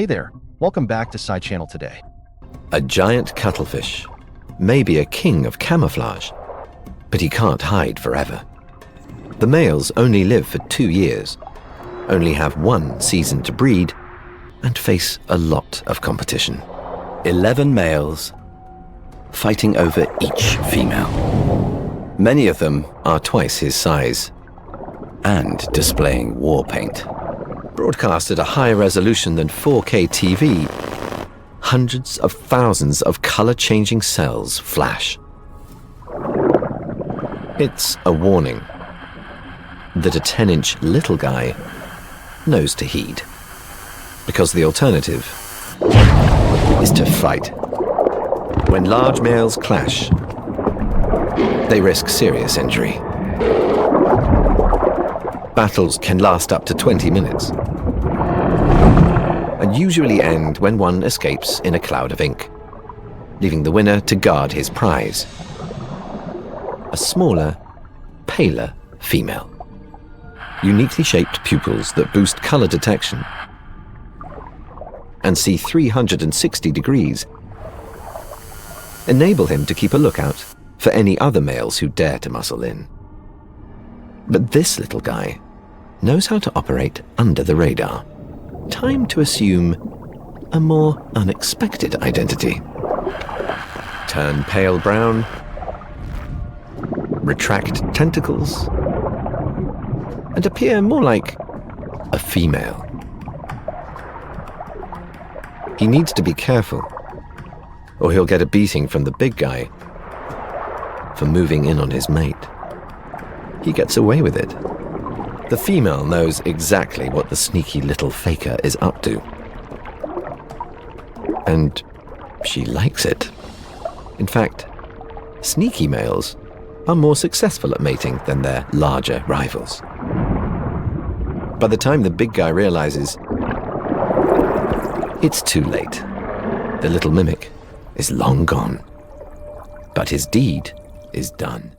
Hey there, welcome back to Side Channel today. A giant cuttlefish may be a king of camouflage, but he can't hide forever. The males only live for 2 years, only have 1 season to breed, and face a lot of competition. 11 males fighting over each female. Many of them Are twice his size, and displaying war paint. broadcast at a higher resolution than 4K TV. Hundreds of thousands of color-changing cells flash. It's a warning that a 10-inch little guy knows to heed, because the alternative is to fight. When large males clash, they risk serious injury. Battles can last up to 20 minutes and usually end when one escapes in a cloud of ink, leaving the winner to guard his prize, a smaller, paler female. Uniquely shaped pupils that boost color detection and see 360 degrees enable him to keep a lookout for any other males who dare to muscle in. But this little guy knows how to operate under the radar. Time to assume a more unexpected identity. Turn pale brown, retract tentacles, and appear more like a female. He needs to be careful, or he'll get a beating from the big guy for moving in on his mate. He gets away with it. The female knows exactly what the sneaky little faker is up to. And she likes it. In fact, sneaky males are more successful at mating than their larger rivals. By the time the big guy realizes, it's too late. The little mimic is long gone. But his deed is done.